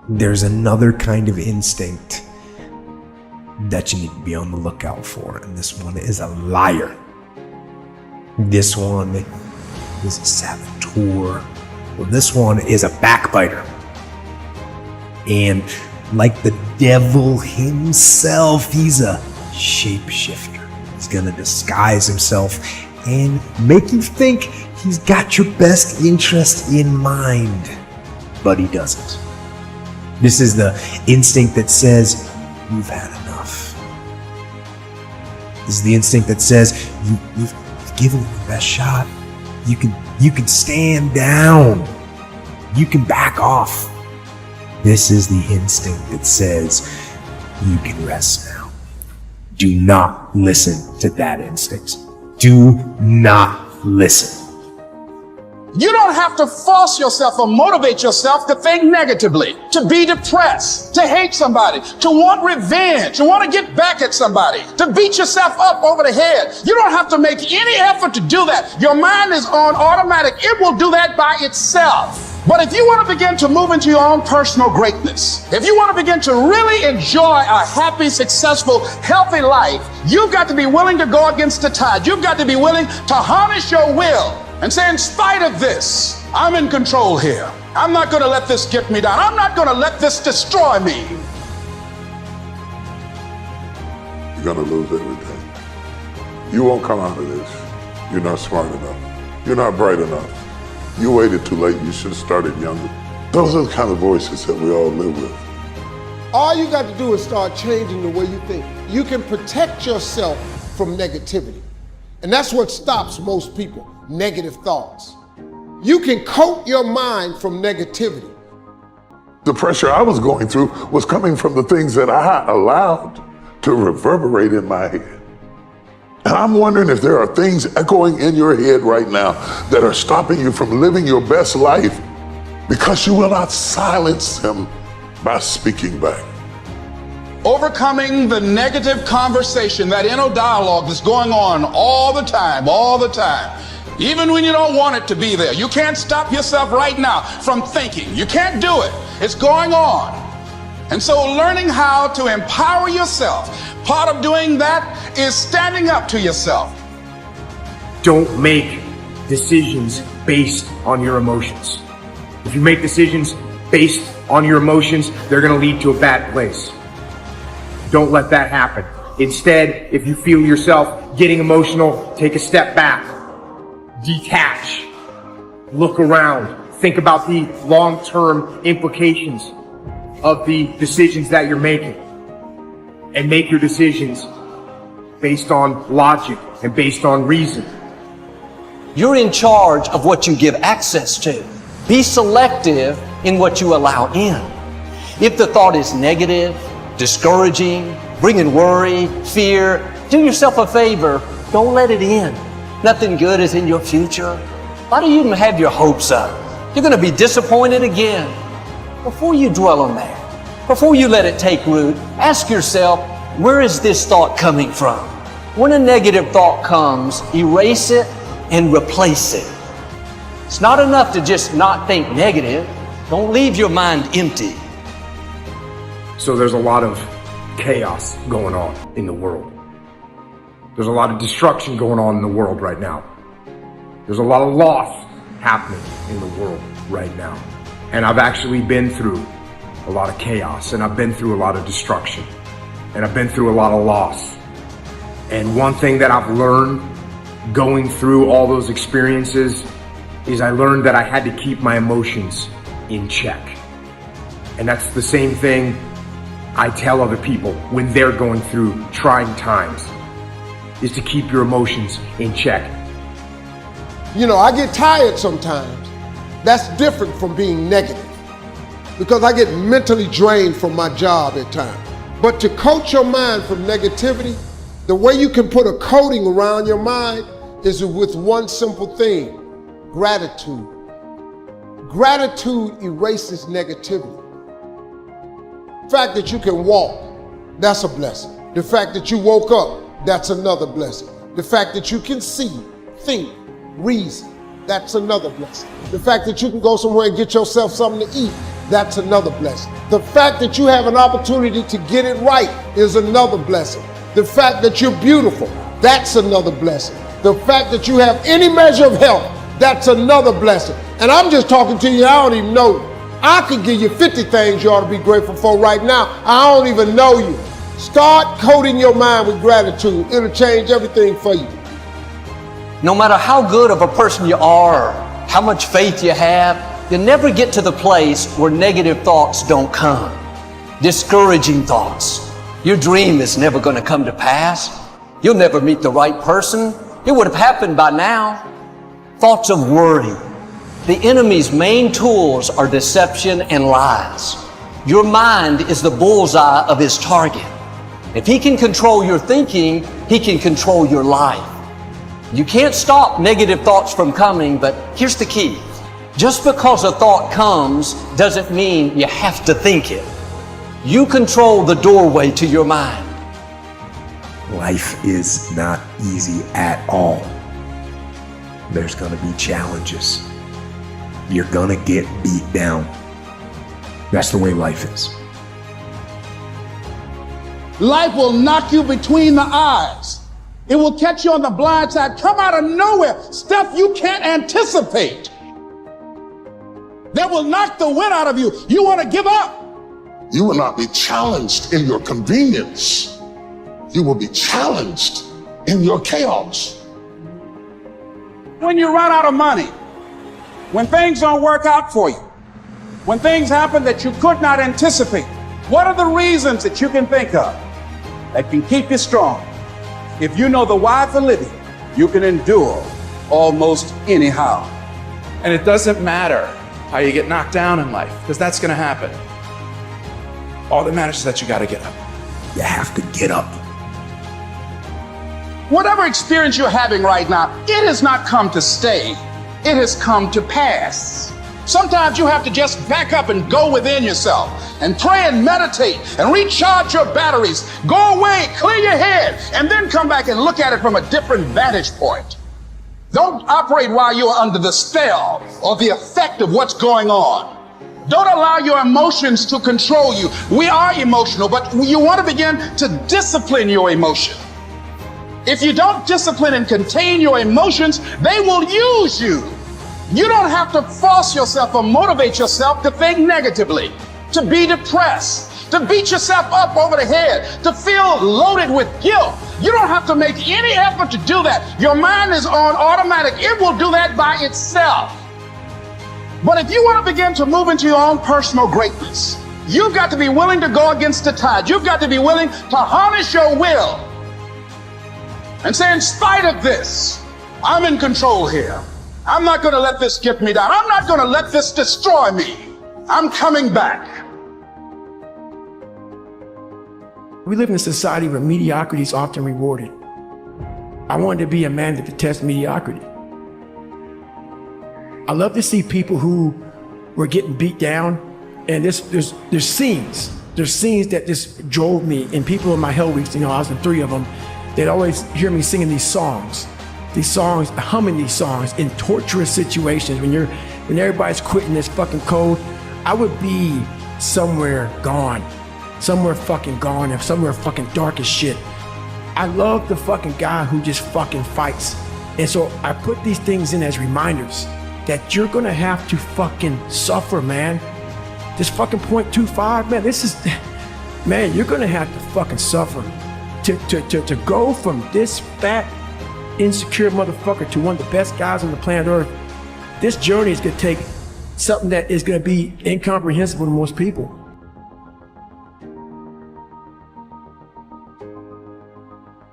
There's another kind of instinct that you need to be on the lookout for, and this one is a liar. This one is a saboteur. Well, this one is a backbiter. And like the devil himself, he's a shapeshifter. He's gonna disguise himself and make you think he's got your best interest in mind, but he doesn't. This is the instinct that says, you've had enough. This is the instinct that says, you've given it the best shot. You can stand down. You can back off. This is the instinct that says, you can rest now. Do not listen to that instinct. Do not listen. You don't have to force yourself or motivate yourself to think negatively, to be depressed, to hate somebody, to want revenge, to want to get back at somebody, to beat yourself up over the head. You don't have to make any effort to do that. Your mind is on automatic. It will do that by itself. But if you want to begin to move into your own personal greatness, if you want to begin to really enjoy a happy, successful, healthy life, you've got to be willing to go against the tide. You've got to be willing to harness your will and say, in spite of this, I'm in control here. I'm not going to let this get me down. I'm not going to let this destroy me. You're going to lose everything. You won't come out of this. You're not smart enough. You're not bright enough. You waited too late. You should have started younger. Those are the kind of voices that we all live with. All you got to do is start changing the way you think. You can protect yourself from negativity. And that's what stops most people, negative thoughts. You can coat your mind from negativity. The pressure I was going through was coming from the things that I allowed to reverberate in my head. And I'm wondering if there are things echoing in your head right now that are stopping you from living your best life because you will not silence them by speaking back. Overcoming the negative conversation, that inner dialogue that's going on all the time, even when you don't want it to be there. You can't stop yourself right now from thinking. You can't do it. It's going on. And so learning how to empower yourself, part of doing that is standing up to yourself. Don't make decisions based on your emotions. If you make decisions based on your emotions, they're going to lead to a bad place. Don't let that happen. Instead, if you feel yourself getting emotional, take a step back, detach, look around, think about the long-term implications of the decisions that you're making, and make your decisions based on logic and based on reason. You're in charge of what you give access to. Be selective in what you allow in. If the thought is negative, discouraging, bringing worry, fear, do yourself a favor, don't let it in. Nothing good is in your future. Why do you even have your hopes up? You're going to be disappointed again. Before you dwell on that, before you let it take root, ask yourself, where is this thought coming from? When a negative thought comes, erase it and replace it. It's not enough to just not think negative. Don't leave your mind empty. So there's a lot of chaos going on in the world. There's a lot of destruction going on in the world right now. There's a lot of loss happening in the world right now. And I've actually been through a lot of chaos, and I've been through a lot of destruction, and I've been through a lot of loss. And one thing that I've learned going through all those experiences is I learned that I had to keep my emotions in check. And that's the same thing I tell other people when they're going through trying times, is to keep your emotions in check. You know, I get tired sometimes. That's different from being negative, because I get mentally drained from my job at times. But to coat your mind from negativity, the way you can put a coating around your mind is with one simple thing: gratitude. Gratitude erases negativity. The fact that you can walk, that's a blessing. The fact that you woke up, that's another blessing. The fact that you can see, think, reason, that's another blessing. The fact that you can go somewhere and get yourself something to eat, that's another blessing. The fact that you have an opportunity to get it right is another blessing. The fact that you're beautiful, that's another blessing. The fact that you have any measure of health, that's another blessing. And I'm just talking to you, I don't even know you. I could give you 50 things you ought to be grateful for right now. I don't even know you. Start coating your mind with gratitude. It'll change everything for you. No matter how good of a person you are, how much faith you have, you'll never get to the place where negative thoughts don't come. Discouraging thoughts. Your dream is never going to come to pass. You'll never meet the right person. It would have happened by now. Thoughts of worry. The enemy's main tools are deception and lies. Your mind is the bullseye of his target. If he can control your thinking, he can control your life. You can't stop negative thoughts from coming, but here's the key. Just because a thought comes doesn't mean you have to think it. You control the doorway to your mind. Life is not easy at all. There's going to be challenges. You're going to get beat down. That's the way life is. Life will knock you between the eyes. It will catch you on the blind side, come out of nowhere, stuff you can't anticipate. That will knock the wind out of you. You want to give up. You will not be challenged in your convenience. You will be challenged in your chaos. When you run out of money, when things don't work out for you, when things happen that you could not anticipate, what are the reasons that you can think of that can keep you strong? If you know the why for living, you can endure almost anyhow. And it doesn't matter how you get knocked down in life, because that's going to happen. All that matters is that you got to get up. You have to get up. Whatever experience you're having right now, it has not come to stay. It has come to pass. Sometimes you have to just back up and go within yourself and pray and meditate and recharge your batteries. Go away, clear your head, and then come back and look at it from a different vantage point. Don't operate while you're under the spell or the effect of what's going on. Don't allow your emotions to control you. We are emotional, but you want to begin to discipline your emotion. If you don't discipline and contain your emotions, they will use you. You don't have to force yourself or motivate yourself to think negatively, to be depressed, to beat yourself up over the head, to feel loaded with guilt. You don't have to make any effort to do that. Your mind is on automatic. It will do that by itself. But if you want to begin to move into your own personal greatness, you've got to be willing to go against the tide. You've got to be willing to harness your will and say, in spite of this, I'm in control here. I'm not going to let this get me down. I'm not going to let this destroy me. I'm coming back. We live in a society where mediocrity is often rewarded. I wanted to be a man that detests mediocrity. I love to see people who were getting beat down, and there's scenes. There's scenes that just drove me, and people in my hell weeks, I was in 3 of them, they'd always hear me singing these songs, humming these songs in torturous situations. When everybody's quitting this fucking code, I would be somewhere gone, somewhere fucking gone, and somewhere fucking dark as shit. I love the fucking guy who just fucking fights. And so I put these things in as reminders that you're gonna have to fucking suffer, man. This fucking 0.25, man, man, you're gonna have to fucking suffer to go from this fat, insecure motherfucker to one of the best guys on the planet Earth. This journey is gonna take something that is gonna be incomprehensible to most people.